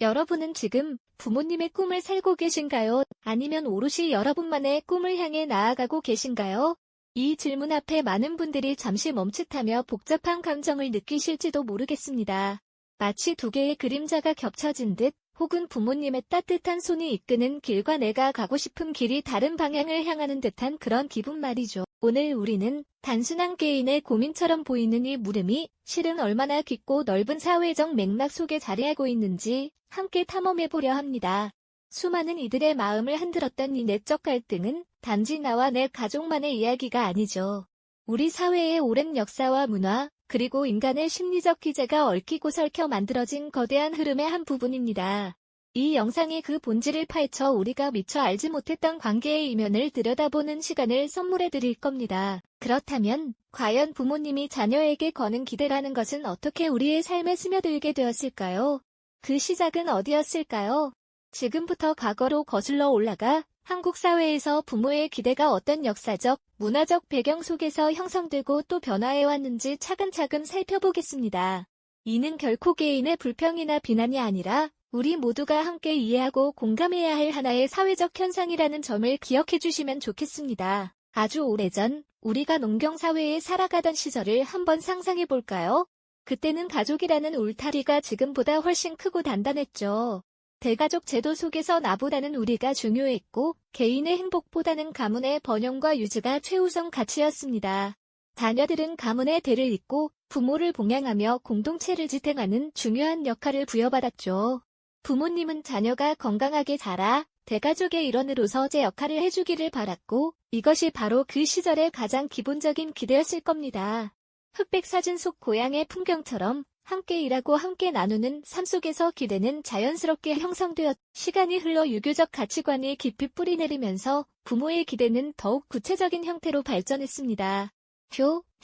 여러분은 지금 부모님의 꿈을 살고 계신가요? 아니면 오롯이 여러분만의 꿈을 향해 나아가고 계신가요? 이 질문 앞에 많은 분들이 잠시 멈칫하며 복잡한 감정을 느끼실지도 모르겠습니다. 마치 두 개의 그림자가 겹쳐진 듯, 혹은 부모님의 따뜻한 손이 이끄는 길과 내가 가고 싶은 길이 다른 방향을 향하는 듯한 그런 기분 말이죠. 오늘 우리는 단순한 개인의 고민처럼 보이는 이 물음이 실은 얼마나 깊고 넓은 사회적 맥락 속에 자리하고 있는지 함께 탐험해보려 합니다. 수많은 이들의 마음을 흔들었던 이 내적 갈등은 단지 나와 내 가족만의 이야기가 아니죠. 우리 사회의 오랜 역사와 문화, 그리고 인간의 심리적 기제가 얽히고 설켜 만들어진 거대한 흐름의 한 부분입니다. 이 영상이 그 본질을 파헤쳐 우리가 미처 알지 못했던 관계의 이면을 들여다보는 시간을 선물해 드릴 겁니다. 그렇다면 과연 부모님이 자녀에게 거는 기대라는 것은 어떻게 우리의 삶에 스며들게 되었을까요? 그 시작은 어디였을까요? 지금부터 과거로 거슬러 올라가 한국 사회에서 부모의 기대가 어떤 역사적, 문화적 배경 속에서 형성되고 또 변화해왔는지 차근차근 살펴보겠습니다. 이는 결코 개인의 불평이나 비난이 아니라 우리 모두가 함께 이해하고 공감해야 할 하나의 사회적 현상이라는 점을 기억해 주시면 좋겠습니다. 아주 오래전 우리가 농경사회에 살아가던 시절을 한번 상상해 볼까요? 그때는 가족이라는 울타리가 지금보다 훨씬 크고 단단했죠. 대가족 제도 속에서 나보다는 우리가 중요했고 개인의 행복보다는 가문의 번영과 유지가 최우선 가치였습니다. 자녀들은 가문의 대를 잇고 부모를 봉양하며 공동체를 지탱하는 중요한 역할을 부여받았죠. 부모님은 자녀가 건강하게 자라 대가족의 일원으로서 제 역할을 해주기를 바랐고 이것이 바로 그 시절의 가장 기본적인 기대였을 겁니다. 흑백 사진 속 고향의 풍경처럼 함께 일하고 함께 나누는 삶 속에서 기대는 자연스럽게 형성되었. 시간이 흘러 유교적 가치관이 깊이 뿌리내리면서 부모의 기대는 더욱 구체적인 형태로 발전했습니다.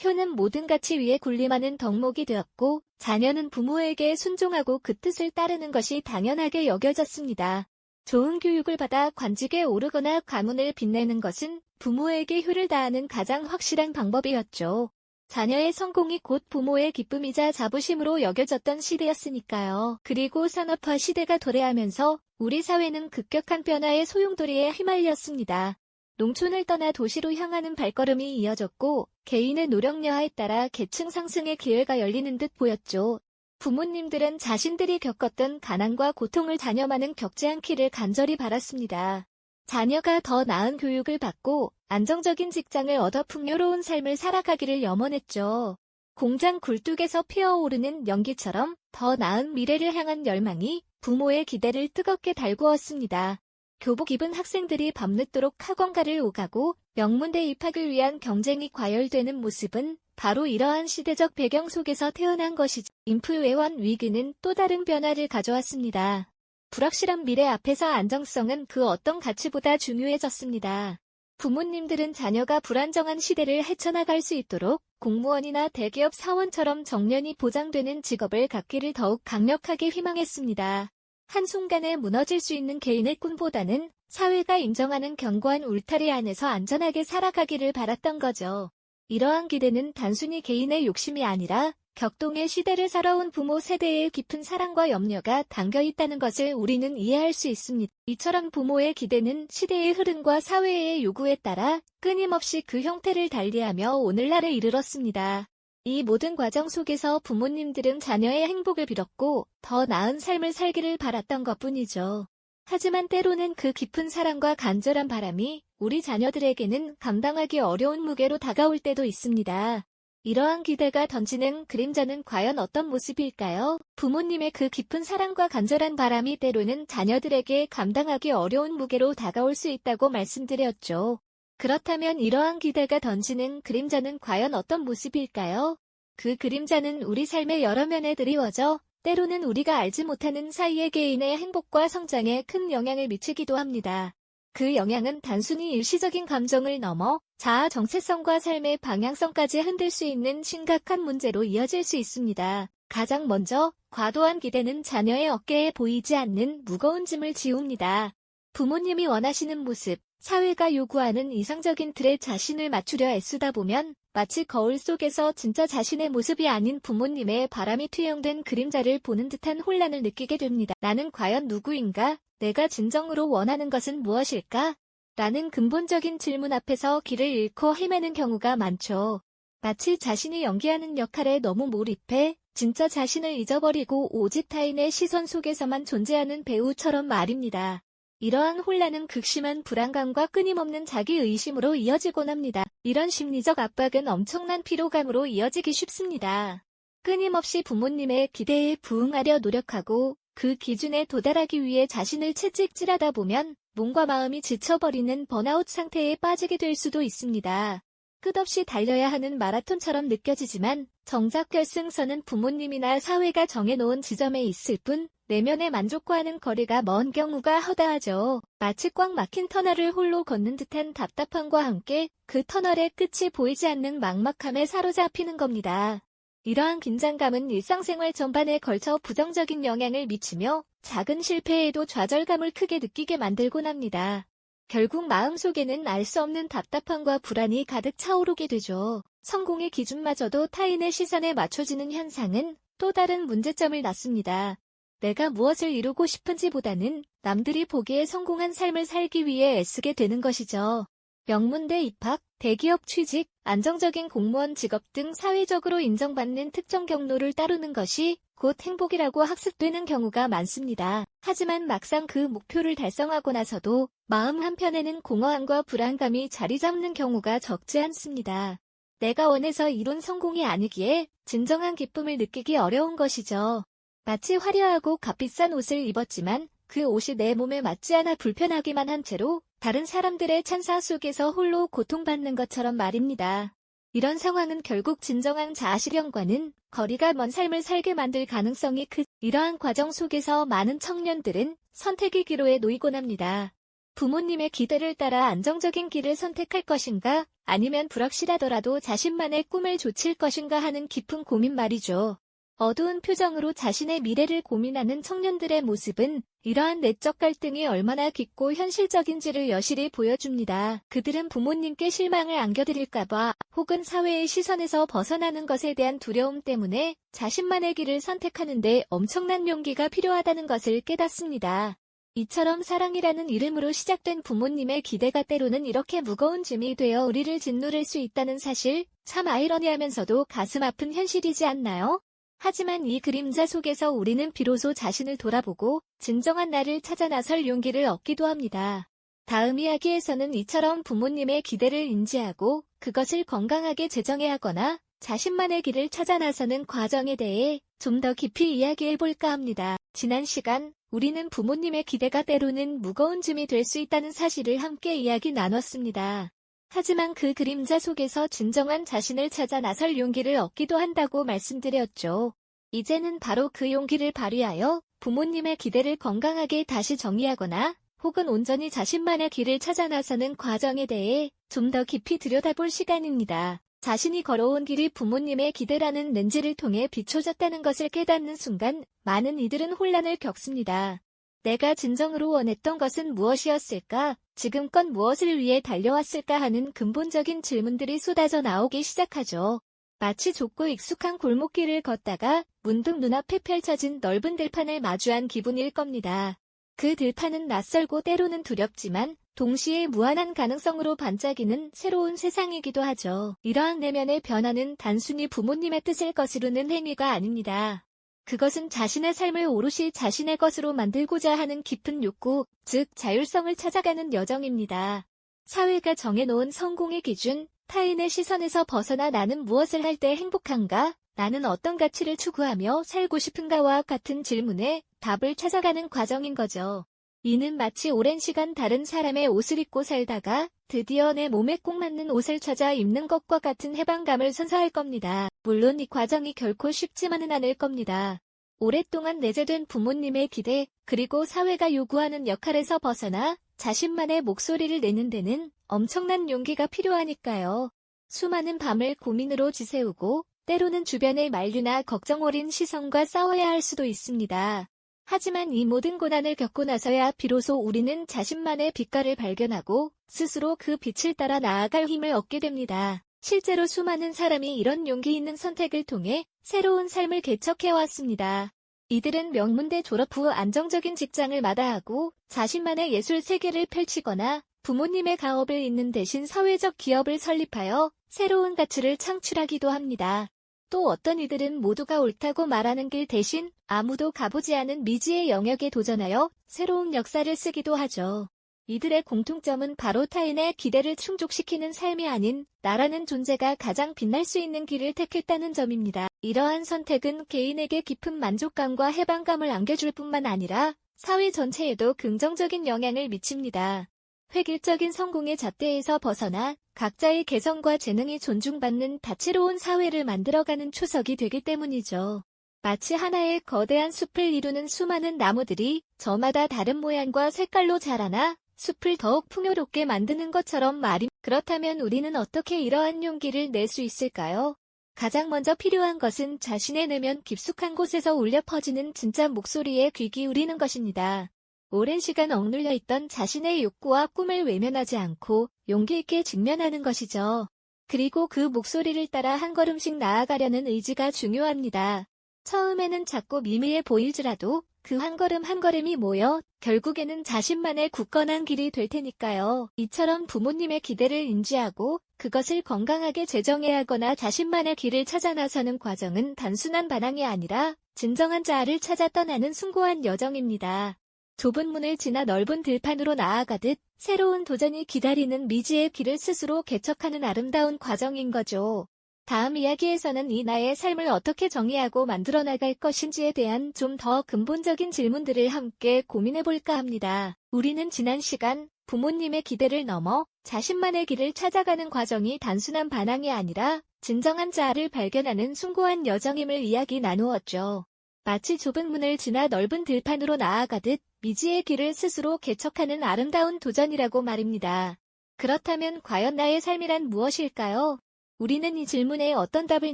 효는 모든 가치 위에 군림하는 덕목이 되었고 자녀는 부모에게 순종하고 그 뜻을 따르는 것이 당연하게 여겨졌습니다. 좋은 교육을 받아 관직에 오르거나 가문을 빛내는 것은 부모에게 효를 다하는 가장 확실한 방법이었죠. 자녀의 성공이 곧 부모의 기쁨이자 자부심으로 여겨졌던 시대였으니까요. 그리고 산업화 시대가 도래하면서 우리 사회는 급격한 변화의 소용돌이에 휘말렸습니다. 농촌을 떠나 도시로 향하는 발걸음이 이어졌고 개인의 노력 여하에 따라 계층 상승의 기회가 열리는 듯 보였죠. 부모님들은 자신들이 겪었던 가난과 고통을 자녀만은 겪지 않기를 간절히 바랐습니다. 자녀가 더 나은 교육을 받고 안정적인 직장을 얻어 풍요로운 삶을 살아가기를 염원했죠. 공장 굴뚝에서 피어오르는 연기처럼 더 나은 미래를 향한 열망이 부모의 기대를 뜨겁게 달구었습니다. 교복 입은 학생들이 밤늦도록 학원가를 오가고 명문대 입학을 위한 경쟁이 과열되는 모습은 바로 이러한 시대적 배경 속에서 태어난 것이죠. 인플레원 위기는 또 다른 변화를 가져왔습니다. 불확실한 미래 앞에서 안정성은 그 어떤 가치보다 중요해졌습니다. 부모님들은 자녀가 불안정한 시대를 헤쳐나갈 수 있도록 공무원이나 대기업 사원처럼 정년이 보장되는 직업을 갖기를 더욱 강력하게 희망했습니다. 한순간에 무너질 수 있는 개인의 꿈보다는 사회가 인정하는 견고한 울타리 안에서 안전하게 살아가기를 바랐던 거죠. 이러한 기대는 단순히 개인의 욕심이 아니라 격동의 시대를 살아온 부모 세대의 깊은 사랑과 염려가 담겨있다는 것을 우리는 이해할 수 있습니다. 이처럼 부모의 기대는 시대의 흐름과 사회의 요구에 따라 끊임없이 그 형태를 달리하며 오늘날에 이르렀습니다. 이 모든 과정 속에서 부모님들은 자녀의 행복을 빌었고 더 나은 삶을 살기를 바랐던 것뿐이죠. 하지만 때로는 그 깊은 사랑과 간절한 바람이 우리 자녀들에게는 감당하기 어려운 무게로 다가올 때도 있습니다. 이러한 기대가 던지는 그림자는 과연 어떤 모습일까요? 부모님의 그 깊은 사랑과 간절한 바람이 때로는 자녀들에게 감당하기 어려운 무게로 다가올 수 있다고 말씀드렸죠. 그렇다면 이러한 기대가 던지는 그림자는 과연 어떤 모습일까요? 그 그림자는 우리 삶의 여러 면에 드리워져 때로는 우리가 알지 못하는 사이에 개인의 행복과 성장에 큰 영향을 미치기도 합니다. 그 영향은 단순히 일시적인 감정을 넘어 자아 정체성과 삶의 방향성까지 흔들 수 있는 심각한 문제로 이어질 수 있습니다. 가장 먼저 과도한 기대는 자녀의 어깨에 보이지 않는 무거운 짐을 지웁니다. 부모님이 원하시는 모습, 사회가 요구하는 이상적인 틀에 자신을 맞추려 애쓰다 보면 마치 거울 속에서 진짜 자신의 모습이 아닌 부모님의 바람이 투영된 그림자를 보는 듯한 혼란을 느끼게 됩니다. 나는 과연 누구인가? 내가 진정으로 원하는 것은 무엇일까? 라는 근본적인 질문 앞에서 길을 잃고 헤매는 경우가 많죠. 마치 자신이 연기하는 역할에 너무 몰입해 진짜 자신을 잊어버리고 오직 타인의 시선 속에서만 존재하는 배우처럼 말입니다. 이러한 혼란은 극심한 불안감과 끊임없는 자기의심으로 이어지곤 합니다. 이런 심리적 압박은 엄청난 피로감으로 이어지기 쉽습니다. 끊임없이 부모님의 기대에 부응하려 노력하고 그 기준에 도달하기 위해 자신을 채찍질하다 보면 몸과 마음이 지쳐버리는 번아웃 상태에 빠지게 될 수도 있습니다. 끝없이 달려야 하는 마라톤처럼 느껴지지만 정작 결승선은 부모님이나 사회가 정해놓은 지점에 있을 뿐 내면의 만족과는 거리가 먼 경우가 허다하죠. 마치 꽉 막힌 터널을 홀로 걷는 듯한 답답함과 함께 그 터널의 끝이 보이지 않는 막막함에 사로잡히는 겁니다. 이러한 긴장감은 일상생활 전반에 걸쳐 부정적인 영향을 미치며 작은 실패에도 좌절감을 크게 느끼게 만들곤 합니다. 결국 마음속에는 알 수 없는 답답함과 불안이 가득 차오르게 되죠. 성공의 기준마저도 타인의 시선에 맞춰지는 현상은 또 다른 문제점을 낳습니다. 내가 무엇을 이루고 싶은지보다는 남들이 보기에 성공한 삶을 살기 위해 애쓰게 되는 것이죠. 명문대 입학, 대기업 취직, 안정적인 공무원 직업 등 사회적으로 인정받는 특정 경로를 따르는 것이 곧 행복이라고 학습되는 경우가 많습니다. 하지만 막상 그 목표를 달성하고 나서도 마음 한편에는 공허함과 불안감이 자리 잡는 경우가 적지 않습니다. 내가 원해서 이룬 성공이 아니기에 진정한 기쁨을 느끼기 어려운 것이죠. 마치 화려하고 값비싼 옷을 입었지만 그 옷이 내 몸에 맞지 않아 불편하기만 한 채로 다른 사람들의 찬사 속에서 홀로 고통받는 것처럼 말입니다. 이런 상황은 결국 진정한 자아실현과는 거리가 먼 삶을 살게 만들 가능성이 이러한 과정 속에서 많은 청년들은 선택의 기로에 놓이곤 합니다. 부모님의 기대를 따라 안정적인 길을 선택할 것인가 아니면 불확실하더라도 자신만의 꿈을 좇을 것인가 하는 깊은 고민 말이죠. 어두운 표정으로 자신의 미래를 고민하는 청년들의 모습은 이러한 내적 갈등이 얼마나 깊고 현실적인지를 여실히 보여줍니다. 그들은 부모님께 실망을 안겨드릴까봐 혹은 사회의 시선에서 벗어나는 것에 대한 두려움 때문에 자신만의 길을 선택하는데 엄청난 용기가 필요하다는 것을 깨닫습니다. 이처럼 사랑이라는 이름으로 시작된 부모님의 기대가 때로는 이렇게 무거운 짐이 되어 우리를 짓누를 수 있다는 사실, 참 아이러니하면서도 가슴 아픈 현실이지 않나요? 하지만 이 그림자 속에서 우리는 비로소 자신을 돌아보고 진정한 나를 찾아 나설 용기를 얻기도 합니다. 다음 이야기에서는 이처럼 부모님의 기대를 인지하고 그것을 건강하게 재정해하거나 자신만의 길을 찾아 나서는 과정에 대해 좀 더 깊이 이야기해볼까 합니다. 지난 시간 우리는 부모님의 기대가 때로는 무거운 짐이 될 수 있다는 사실을 함께 이야기 나눴습니다. 하지만 그 그림자 속에서 진정한 자신을 찾아 나설 용기를 얻기도 한다고 말씀드렸죠. 이제는 바로 그 용기를 발휘하여 부모님의 기대를 건강하게 다시 정의하거나 혹은 온전히 자신만의 길을 찾아 나서는 과정에 대해 좀 더 깊이 들여다볼 시간입니다. 자신이 걸어온 길이 부모님의 기대라는 렌즈를 통해 비춰졌다는 것을 깨닫는 순간 많은 이들은 혼란을 겪습니다. 내가 진정으로 원했던 것은 무엇이었을까? 지금껏 무엇을 위해 달려왔을까 하는 근본적인 질문들이 쏟아져 나오기 시작하죠. 마치 좁고 익숙한 골목길을 걷다가 문득 눈앞에 펼쳐진 넓은 들판을 마주한 기분일 겁니다. 그 들판은 낯설고 때로는 두렵지만 동시에 무한한 가능성으로 반짝이는 새로운 세상이기도 하죠. 이러한 내면의 변화는 단순히 부모님의 뜻을 거스르는 행위가 아닙니다. 그것은 자신의 삶을 오롯이 자신의 것으로 만들고자 하는 깊은 욕구, 즉 자율성을 찾아가는 여정입니다. 사회가 정해놓은 성공의 기준, 타인의 시선에서 벗어나 나는 무엇을 할 때 행복한가? 나는 어떤 가치를 추구하며 살고 싶은가와 같은 질문에 답을 찾아가는 과정인 거죠. 이는 마치 오랜 시간 다른 사람의 옷을 입고 살다가 드디어 내 몸에 꼭 맞는 옷을 찾아 입는 것과 같은 해방감을 선사할 겁니다. 물론 이 과정이 결코 쉽지만은 않을 겁니다. 오랫동안 내재된 부모님의 기대, 그리고 사회가 요구하는 역할에서 벗어나 자신만의 목소리를 내는 데는 엄청난 용기가 필요하니까요. 수많은 밤을 고민으로 지새우고 때로는 주변의 만류나 걱정 어린 시선과 싸워야 할 수도 있습니다. 하지만 이 모든 고난을 겪고 나서야 비로소 우리는 자신만의 빛깔을 발견하고 스스로 그 빛을 따라 나아갈 힘을 얻게 됩니다. 실제로 수많은 사람이 이런 용기 있는 선택을 통해 새로운 삶을 개척해왔습니다. 이들은 명문대 졸업 후 안정적인 직장을 마다하고 자신만의 예술 세계를 펼치거나 부모님의 가업을 잇는 대신 사회적 기업을 설립하여 새로운 가치를 창출하기도 합니다. 또 어떤 이들은 모두가 옳다고 말하는 길 대신 아무도 가보지 않은 미지의 영역에 도전하여 새로운 역사를 쓰기도 하죠. 이들의 공통점은 바로 타인의 기대를 충족시키는 삶이 아닌 나라는 존재가 가장 빛날 수 있는 길을 택했다는 점입니다. 이러한 선택은 개인에게 깊은 만족감과 해방감을 안겨줄 뿐만 아니라 사회 전체에도 긍정적인 영향을 미칩니다. 획일적인 성공의 잣대에서 벗어나 각자의 개성과 재능이 존중받는 다채로운 사회를 만들어가는 초석이 되기 때문이죠. 마치 하나의 거대한 숲을 이루는 수많은 나무들이 저마다 다른 모양과 색깔로 자라나 숲을 더욱 풍요롭게 만드는 것처럼 말입니다. 그렇다면 우리는 어떻게 이러한 용기를 낼 수 있을까요? 가장 먼저 필요한 것은 자신의 내면 깊숙한 곳에서 울려 퍼지는 진짜 목소리에 귀 기울이는 것입니다. 오랜 시간 억눌려 있던 자신의 욕구와 꿈을 외면하지 않고 용기 있게 직면하는 것이죠. 그리고 그 목소리를 따라 한 걸음씩 나아가려는 의지가 중요합니다. 처음에는 작고 미미해 보일지라도 그 한 걸음 한 걸음이 모여 결국에는 자신만의 굳건한 길이 될 테니까요. 이처럼 부모님의 기대를 인지하고 그것을 건강하게 재정해야 하거나 자신만의 길을 찾아 나서는 과정은 단순한 반항이 아니라 진정한 자아를 찾아 떠나는 숭고한 여정입니다. 좁은 문을 지나 넓은 들판으로 나아가듯 새로운 도전이 기다리는 미지의 길을 스스로 개척하는 아름다운 과정인 거죠. 다음 이야기에서는 이 나의 삶을 어떻게 정의하고 만들어 나갈 것인지에 대한 좀 더 근본적인 질문들을 함께 고민해볼까 합니다. 우리는 지난 시간 부모님의 기대를 넘어 자신만의 길을 찾아가는 과정이 단순한 반항이 아니라 진정한 자아를 발견하는 숭고한 여정임을 이야기 나누었죠. 마치 좁은 문을 지나 넓은 들판으로 나아가듯 미지의 길을 스스로 개척하는 아름다운 도전이라고 말입니다. 그렇다면 과연 나의 삶이란 무엇일까요? 우리는 이 질문에 어떤 답을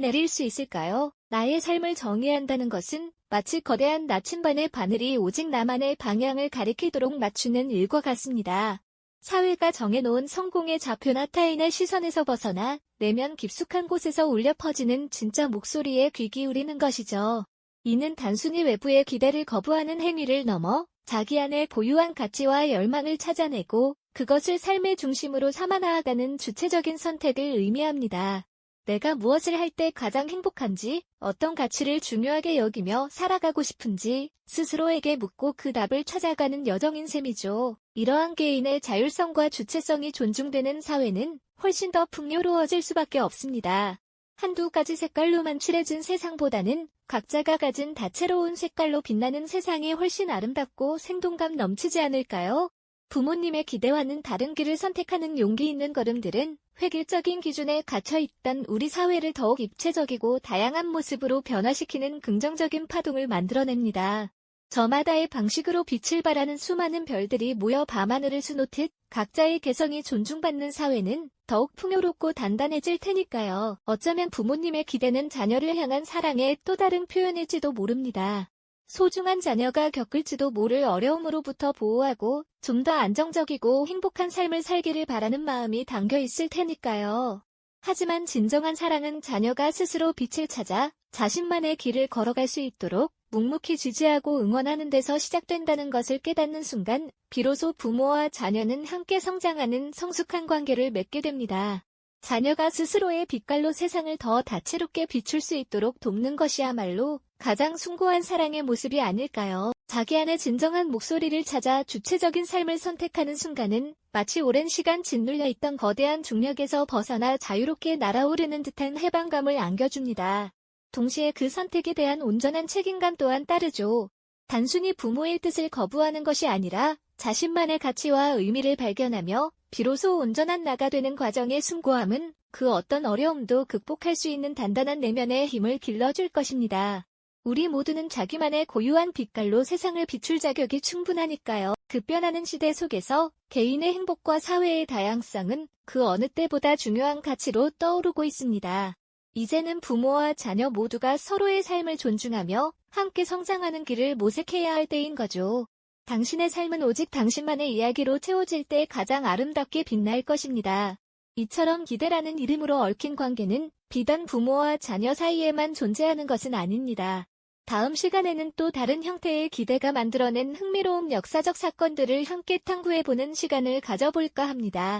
내릴 수 있을까요? 나의 삶을 정의한다는 것은 마치 거대한 나침반의 바늘이 오직 나만의 방향을 가리키도록 맞추는 일과 같습니다. 사회가 정해놓은 성공의 좌표나 타인의 시선에서 벗어나 내면 깊숙한 곳에서 울려 퍼지는 진짜 목소리에 귀 기울이는 것이죠. 이는 단순히 외부의 기대를 거부하는 행위를 넘어 자기 안에 고유한 가치와 열망을 찾아내고 그것을 삶의 중심으로 삼아 나아가는 주체적인 선택을 의미합니다. 내가 무엇을 할 때 가장 행복한지, 어떤 가치를 중요하게 여기며 살아가고 싶은지 스스로에게 묻고 그 답을 찾아가는 여정인 셈이죠. 이러한 개인의 자율성과 주체성이 존중되는 사회는 훨씬 더 풍요로워질 수밖에 없습니다. 한두 가지 색깔로만 칠해진 세상보다는 각자가 가진 다채로운 색깔로 빛나는 세상이 훨씬 아름답고 생동감 넘치지 않을까요? 부모님의 기대와는 다른 길을 선택하는 용기 있는 걸음들은 획일적인 기준에 갇혀있던 우리 사회를 더욱 입체적이고 다양한 모습으로 변화시키는 긍정적인 파동을 만들어냅니다. 저마다의 방식으로 빛을 발하는 수많은 별들이 모여 밤하늘을 수놓듯 각자의 개성이 존중받는 사회는 더욱 풍요롭고 단단해질 테니까요. 어쩌면 부모님의 기대는 자녀를 향한 사랑의 또 다른 표현일지도 모릅니다. 소중한 자녀가 겪을지도 모를 어려움으로부터 보호하고 좀 더 안정적이고 행복한 삶을 살기를 바라는 마음이 담겨 있을 테니까요. 하지만 진정한 사랑은 자녀가 스스로 빛을 찾아 자신만의 길을 걸어갈 수 있도록 묵묵히 지지하고 응원하는 데서 시작된다는 것을 깨닫는 순간 비로소 부모와 자녀는 함께 성장하는 성숙한 관계를 맺게 됩니다. 자녀가 스스로의 빛깔로 세상을 더 다채롭게 비출 수 있도록 돕는 것이야말로 가장 숭고한 사랑의 모습이 아닐까요? 자기 안의 진정한 목소리를 찾아 주체적인 삶을 선택하는 순간은 마치 오랜 시간 짓눌려 있던 거대한 중력에서 벗어나 자유롭게 날아오르는 듯한 해방감을 안겨줍니다. 동시에 그 선택에 대한 온전한 책임감 또한 따르죠. 단순히 부모의 뜻을 거부하는 것이 아니라 자신만의 가치와 의미를 발견하며 비로소 온전한 나가 되는 과정의 숭고함은 그 어떤 어려움도 극복할 수 있는 단단한 내면의 힘을 길러줄 것입니다. 우리 모두는 자기만의 고유한 빛깔로 세상을 비출 자격이 충분하니까요. 급변하는 시대 속에서 개인의 행복과 사회의 다양성은 그 어느 때보다 중요한 가치로 떠오르고 있습니다. 이제는 부모와 자녀 모두가 서로의 삶을 존중하며 함께 성장하는 길을 모색해야 할 때인 거죠. 당신의 삶은 오직 당신만의 이야기로 채워질 때 가장 아름답게 빛날 것입니다. 이처럼 기대라는 이름으로 얽힌 관계는 비단 부모와 자녀 사이에만 존재하는 것은 아닙니다. 다음 시간에는 또 다른 형태의 기대가 만들어낸 흥미로운 역사적 사건들을 함께 탐구해보는 시간을 가져볼까 합니다.